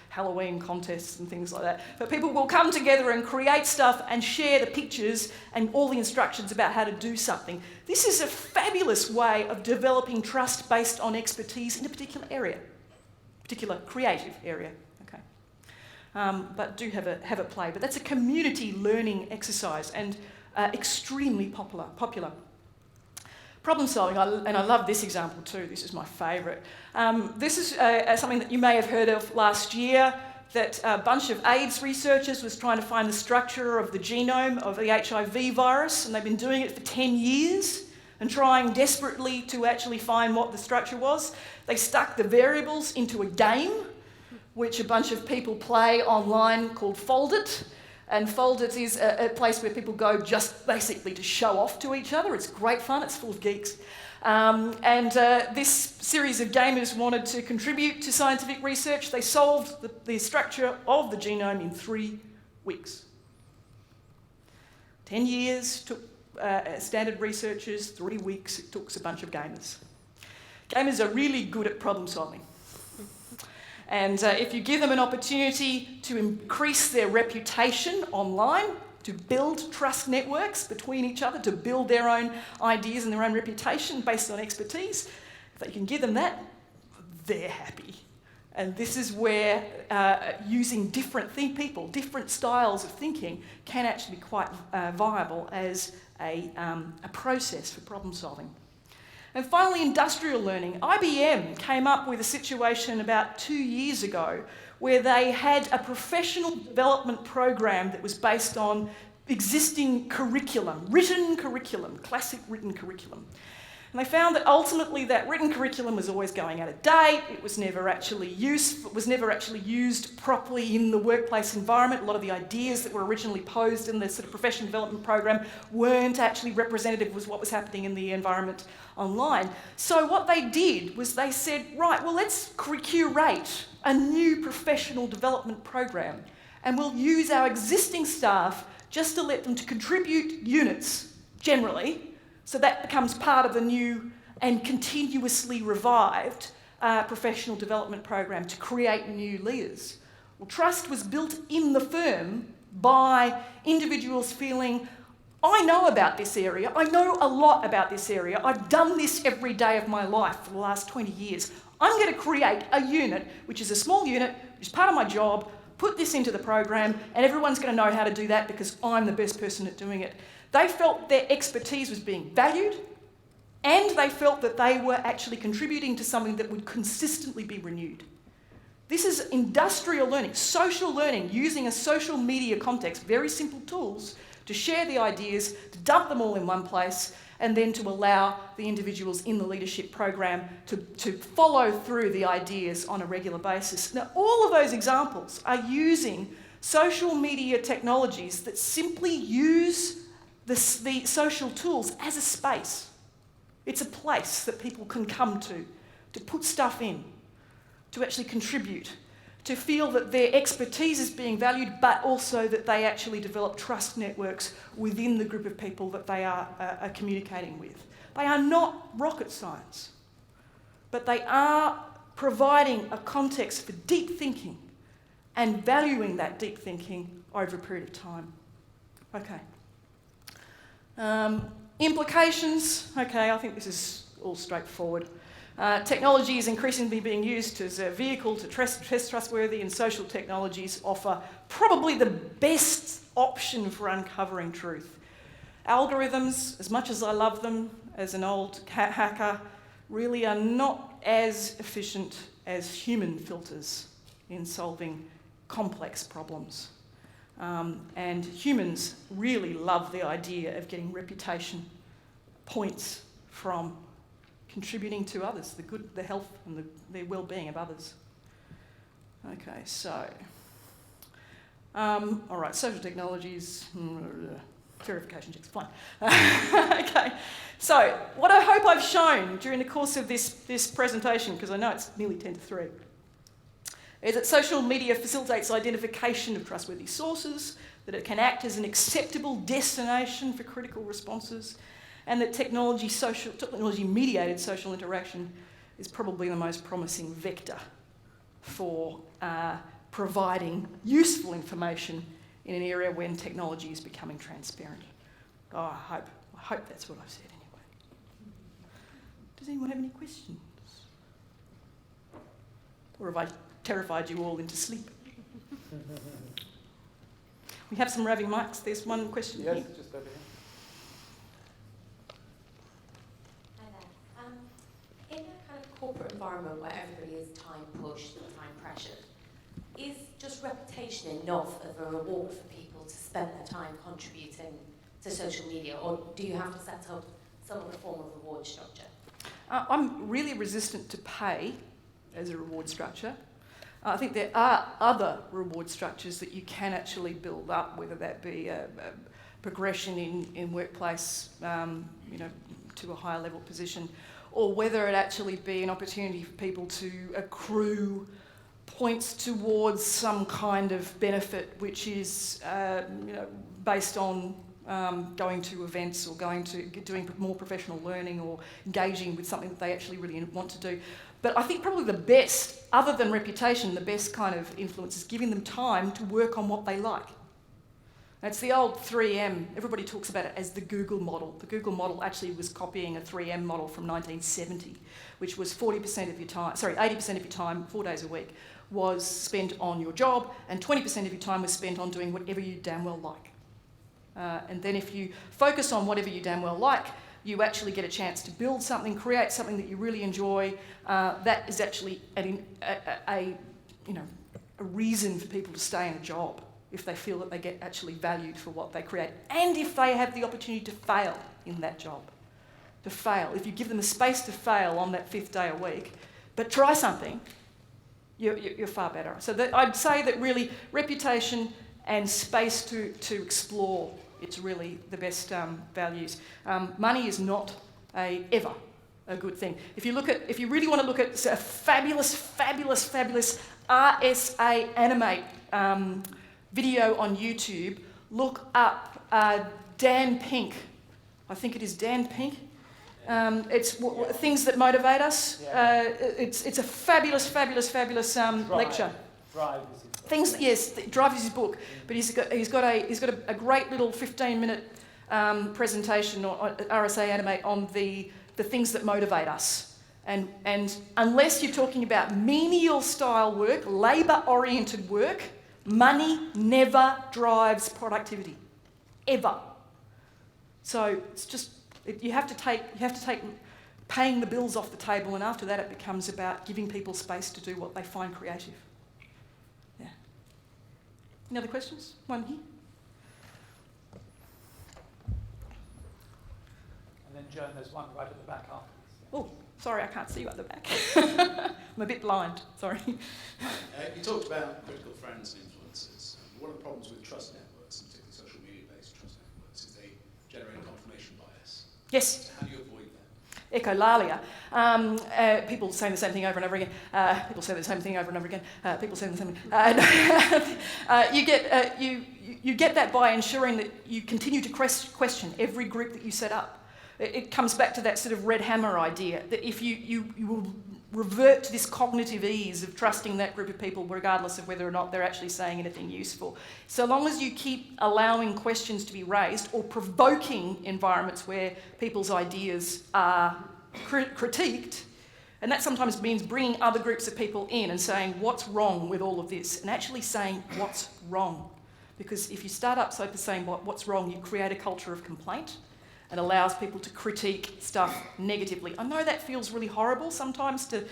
Halloween contests and things like that. But people will come together and create stuff and share the pictures and all the instructions about how to do something. This is a fabulous way of developing trust based on expertise in a particular area, particular creative area. Okay, but do have a play. But that's a community learning exercise and extremely popular. Problem solving, and I love this example too, this is my favourite. This is something that you may have heard of last year, that a bunch of AIDS researchers was trying to find the structure of the genome of the HIV virus, and they've been doing it for 10 years and trying desperately to actually find what the structure was. They stuck the variables into a game, which a bunch of people play online called Foldit. And Foldit is a place where people go just basically to show off to each other. It's great fun, it's full of geeks. This series of gamers wanted to contribute to scientific research. They solved the structure of the genome in 3 weeks. 10 years took standard researchers, 3 weeks it took a bunch of gamers. Gamers are really good at problem solving. And if you give them an opportunity to increase their reputation online, to build trust networks between each other, to build their own ideas and their own reputation based on expertise, if they can give them that, they're happy. And this is where using different styles of thinking can actually be quite viable as a process for problem solving. And finally, industrial learning. IBM came up with a situation about 2 years ago where they had a professional development program that was based on existing curriculum, written curriculum, classic written curriculum. And they found that ultimately that written curriculum was always going out of date. It was never actually used properly in the workplace environment. A lot of the ideas that were originally posed in the sort of professional development program weren't actually representative of what was happening in the environment online. So what they did was they said, right, well, let's curate a new professional development program, and we'll use our existing staff just to let them to contribute units generally. So that becomes part of the new and continuously revived professional development program to create new leaders. Well, trust was built in the firm by individuals feeling, I know about this area, I know a lot about this area, I've done this every day of my life for the last 20 years. I'm going to create a unit, which is a small unit, which is part of my job, put this into the program, and everyone's going to know how to do that because I'm the best person at doing it. They felt their expertise was being valued, and they felt that they were actually contributing to something that would consistently be renewed. This is industrial learning, social learning, using a social media context, very simple tools to share the ideas, to dump them all in one place, and then to allow the individuals in the leadership program to follow through the ideas on a regular basis. Now, all of those examples are using social media technologies that simply use the social tools as a space. It's a place that people can come to put stuff in, to actually contribute, to feel that their expertise is being valued, but also that they actually develop trust networks within the group of people that they are communicating with. They are not rocket science, but they are providing a context for deep thinking and valuing that deep thinking over a period of time. Okay. Implications, okay, I think this is all straightforward. Technology is increasingly being used as a vehicle to test trustworthy, and social technologies offer probably the best option for uncovering truth. Algorithms, as much as I love them as an old hacker, really are not as efficient as human filters in solving complex problems. And humans really love the idea of getting reputation points from contributing to others, the good, the health and the well-being of others. Okay, so, all right, social technologies, verification checks, fine. Okay, so what I hope I've shown during the course of this presentation, because I know it's nearly 10 to 3, is that social media facilitates identification of trustworthy sources, that it can act as an acceptable destination for critical responses, and that technology-mediated social interaction is probably the most promising vector for providing useful information in an area when technology is becoming transparent. Oh, I hope that's what I've said anyway. Does anyone have any questions? Or have I terrified you all into sleep? We have some raving mics. There's one question here. Yes, just over here. In a kind of corporate environment where everybody is time pushed and time pressured, is just reputation enough of a reward for people to spend their time contributing to social media, or do you have to set up some other form of reward structure? I'm really resistant to pay as a reward structure. I think there are other reward structures that you can actually build up, whether that be a progression in workplace, to a higher level position, or whether it actually be an opportunity for people to accrue points towards some kind of benefit, which is based on going to events or doing more professional learning or engaging with something that they actually really want to do. But I think probably the best, other than reputation, the best kind of influence is giving them time to work on what they like. It's the old 3M. Everybody talks about it as the Google model. The Google model actually was copying a 3M model from 1970, which was 80% of your time, 4 days a week, was spent on your job, and 20% of your time was spent on doing whatever you damn well like. And then if you focus on whatever you damn well like, you actually get a chance to build something, create something that you really enjoy. That is actually a reason for people to stay in a job. if they feel that they get actually valued for what they create, and if they have the opportunity to fail in that job. To fail. If you give them a space to fail on that 5th day a week, but try something, you're far better. So I'd say that really reputation and space to explore, it's really the best values. Money is not ever a good thing. If you really want to look at a fabulous RSA Animate video on YouTube, look up Dan Pink. I think it is Dan Pink. It's things that motivate us. Yeah. It's a fabulous lecture. Drive is his book. Drive is his book, but he's got a great little 15-minute presentation on RSA Animate on the things that motivate us. And unless you're talking about menial style work, labour-oriented work, money never drives productivity, ever. So it's just you have to take paying the bills off the table, and after that it becomes about giving people space to do what they find creative. Yeah. Any other questions? One here. And then Joan, there's one right at the back afterwards. Oh, sorry, I can't see you at the back. I'm a bit blind, sorry. You talked about critical friends and influencers. One of the problems with trust networks, and particularly social media-based trust networks, is they generate confirmation bias. Yes. So how do you avoid that? Echolalia. People say the same thing over and over again. People say the same thing over and over again. People say the same thing. You get that by ensuring that you continue to question every group that you set up. It comes back to that sort of red hammer idea, that if you will revert to this cognitive ease of trusting that group of people regardless of whether or not they're actually saying anything useful. So long as you keep allowing questions to be raised or provoking environments where people's ideas are critiqued, and that sometimes means bringing other groups of people in and saying, what's wrong with all of this? And actually saying, what's wrong? Because if you start up so for saying what's wrong, you create a culture of complaint and allows people to critique stuff negatively. I know that feels really horrible sometimes to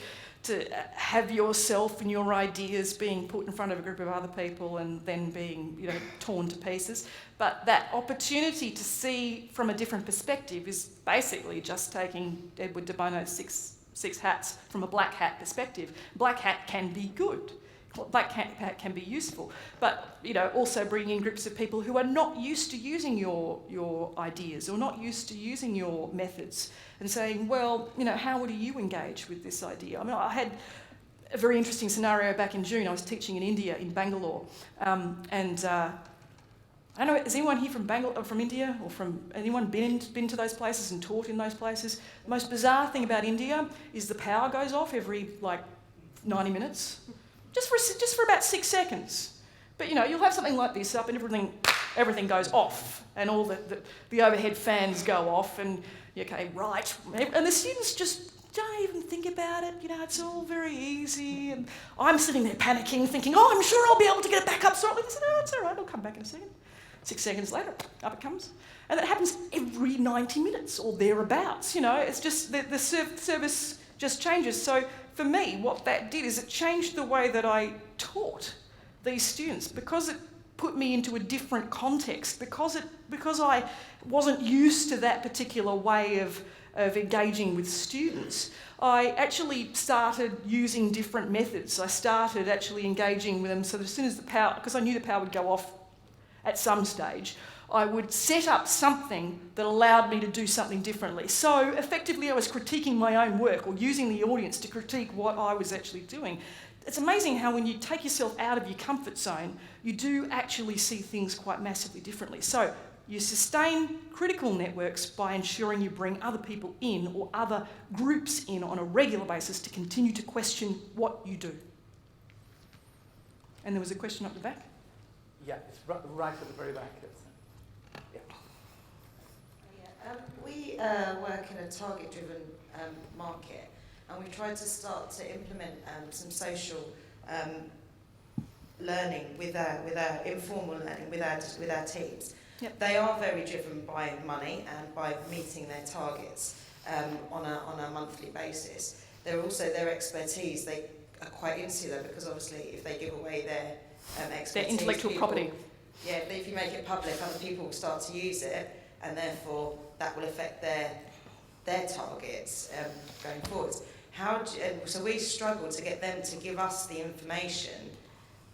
have yourself and your ideas being put in front of a group of other people and then being, torn to pieces. But that opportunity to see from a different perspective is basically just taking Edward de Bono's six hats from a black hat perspective. Black hat can be good. Black hat can be useful, but also bringing in groups of people who are not used to using your ideas or not used to using your methods, and saying, well, how would you engage with this idea? I mean, I had a very interesting scenario back in June. I was teaching in India, in Bangalore, and I don't know, is anyone here from India, or anyone been to those places and taught in those places? The most bizarre thing about India is the power goes off every 90 minutes. Just for about 6 seconds. But you'll have something like this up and everything goes off, and all the overhead fans go off, and okay, right. And the students just don't even think about it, it's all very easy, and I'm sitting there panicking, thinking, I'm sure I'll be able to get it back up shortly. They said, it's all right, I'll come back in a second. 6 seconds later, up it comes. And that happens every 90 minutes or thereabouts, it's just the service just changes. So for me, what that did is it changed the way that I taught these students, because it put me into a different context, because I wasn't used to that particular way of engaging with students. I actually started using different methods. I started actually engaging with them, so that as soon as the power, because I knew the power would go off at some stage, I would set up something that allowed me to do something differently. So effectively I was critiquing my own work, or using the audience to critique what I was actually doing. It's amazing how when you take yourself out of your comfort zone, you do actually see things quite massively differently. So you sustain critical networks by ensuring you bring other people in, or other groups in, on a regular basis to continue to question what you do. And there was a question up the back? Yeah, it's right at the very back. We work in a target-driven market, and we've tried to start to implement some social learning with our informal learning with our teams. Yep. They are very driven by money and by meeting their targets on a monthly basis. They're also, their expertise, they are quite insular, because obviously if they give away expertise. Their intellectual property. Yeah, but if you make it public, other people will start to use it, and therefore that will affect their targets going forwards. So we struggle to get them to give us the information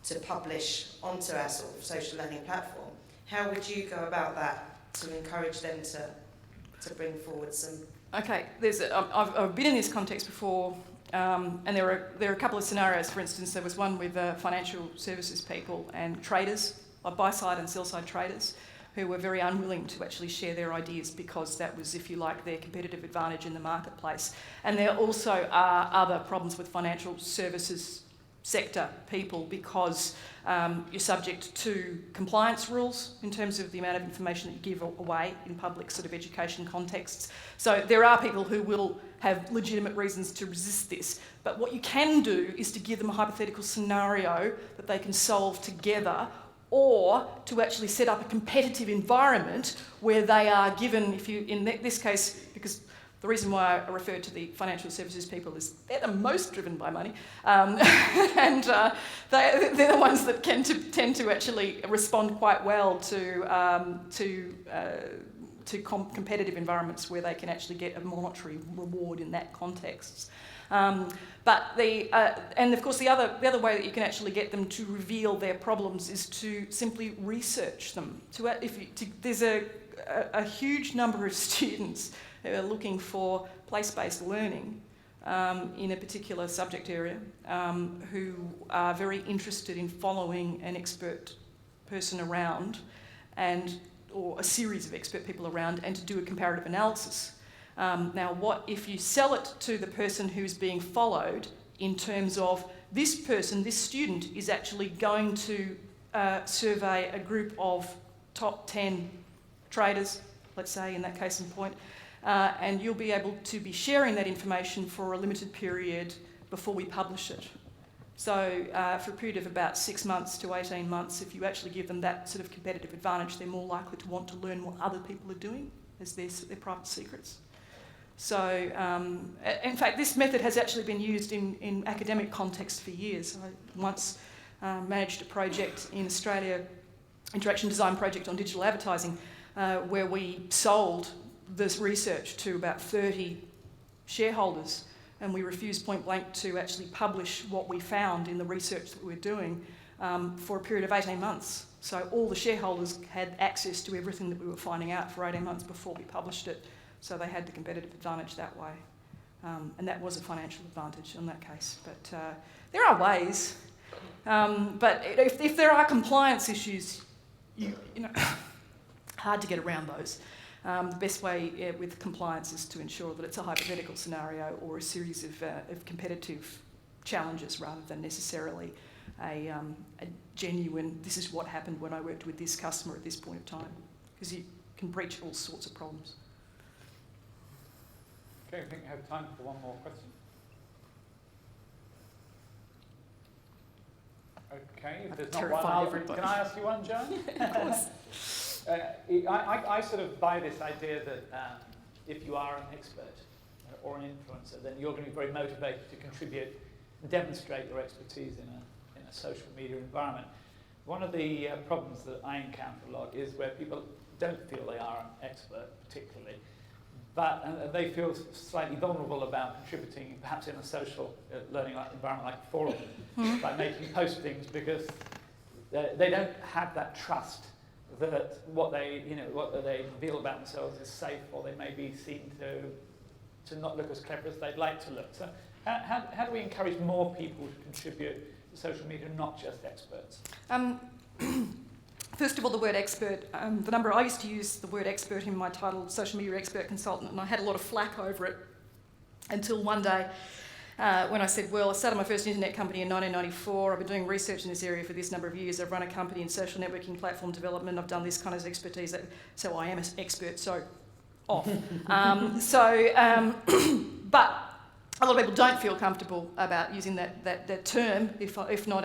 to publish onto our sort of social learning platform. How would you go about that to encourage them to bring forward some? Okay, I've been in this context before, and there are a couple of scenarios. For instance, there was one with financial services people and traders, buy-side and sell-side traders, who were very unwilling to actually share their ideas because that was, if you like, their competitive advantage in the marketplace. And there also are other problems with financial services sector people because you're subject to compliance rules in terms of the amount of information that you give away in public sort of education contexts. So there are people who will have legitimate reasons to resist this. But what you can do is to give them a hypothetical scenario that they can solve together, or to actually set up a competitive environment where they are given, in this case, because the reason why I refer to the financial services people is they're the most driven by money, and they're the ones that tend to actually respond quite well to competitive environments where they can actually get a monetary reward in that context. And of course the other way that you can actually get them to reveal their problems is to simply research them. There's a huge number of students who are looking for place-based learning in a particular subject area who are very interested in following an expert person around or a series of expert people around and to do a comparative analysis. Now, what if you sell it to the person who's being followed in terms of this person, this student, is actually going to survey a group of top 10 traders, let's say, in that case in point, and you'll be able to be sharing that information for a limited period before we publish it. So for a period of about 6 months to 18 months, if you actually give them that sort of competitive advantage, they're more likely to want to learn what other people are doing as their private secrets. So, in fact, this method has actually been used in academic context for years. I once managed a project in Australia, interaction design project on digital advertising, where we sold this research to about 30 shareholders, and we refused point blank to actually publish what we found in the research that we were doing for a period of 18 months. So all the shareholders had access to everything that we were finding out for 18 months before we published it. So they had the competitive advantage that way. And that was a financial advantage in that case. But there are ways. But if there are compliance issues, you know, hard to get around those. The best way with compliance is to ensure that it's a hypothetical scenario or a series of competitive challenges rather than necessarily a genuine, this is what happened when I worked with this customer at this point of time. Because you can breach all sorts of problems. Okay, I think we have time for one more question. Okay, if there's not one, can I ask you one, Joan? Of course. I sort of buy this idea that if you are an expert or an influencer, then you're going to be very motivated to contribute and demonstrate your expertise in a social media environment. One of the problems that I encounter a lot is where people don't feel they are an expert particularly, but they feel slightly vulnerable about contributing, perhaps in a social learning environment like a forum, by making postings, because they don't have that trust that what they reveal about themselves is safe, or they may be seen to not look as clever as they'd like to look. So how do we encourage more people to contribute to social media, not just experts? First of all, the word expert. I used to use the word expert in my title, social media expert consultant, and I had a lot of flack over it until one day when I said, well, I started my first internet company in 1994. I've been doing research in this area for this number of years. I've run a company in social networking platform development. I've done this kind of expertise, so I am an expert, so off. But a lot of people don't feel comfortable about using that term, if not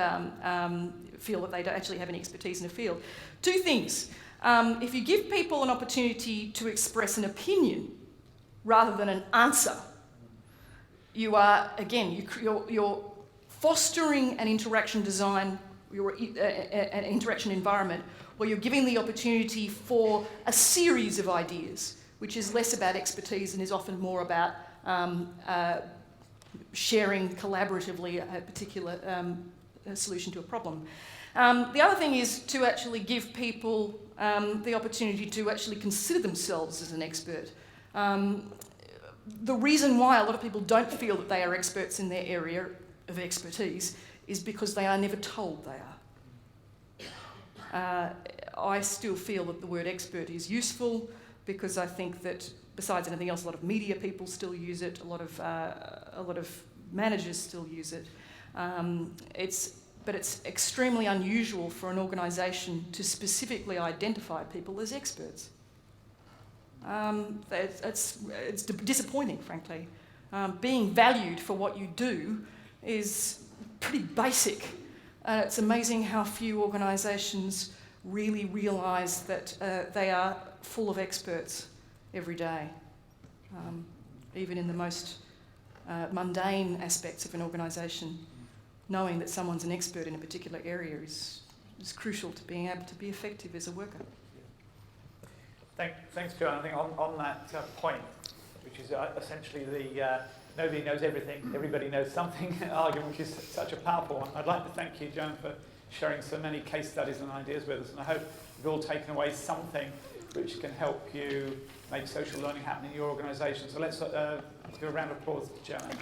feel that they don't actually have any expertise in the field. Two things. If you give people an opportunity to express an opinion rather than an answer, you are, again, you're fostering an interaction design an interaction environment where you're giving the opportunity for a series of ideas, which is less about expertise and is often more about sharing collaboratively a particular solution to a problem. The other thing is to actually give people the opportunity to actually consider themselves as an expert. The reason why a lot of people don't feel that they are experts in their area of expertise is because they are never told they are. I still feel that the word expert is useful because I think that besides anything else, a lot of media people still use it, a lot of managers still use it. But it's extremely unusual for an organisation to specifically identify people as experts. It's disappointing, frankly. Being valued for what you do is pretty basic. It's amazing how few organisations really realise that they are full of experts every day. Even in the most mundane aspects of an organisation, knowing that someone's an expert in a particular area is crucial to being able to be effective as a worker. Thanks, Joanne. I think on that point, which is essentially the nobody knows everything, everybody knows something argument, which is such a powerful one. I'd like to thank you, Joanne, for sharing so many case studies and ideas with us, and I hope you've all taken away something which can help you make social learning happen in your organisation. So let's give a round of applause to Joanne.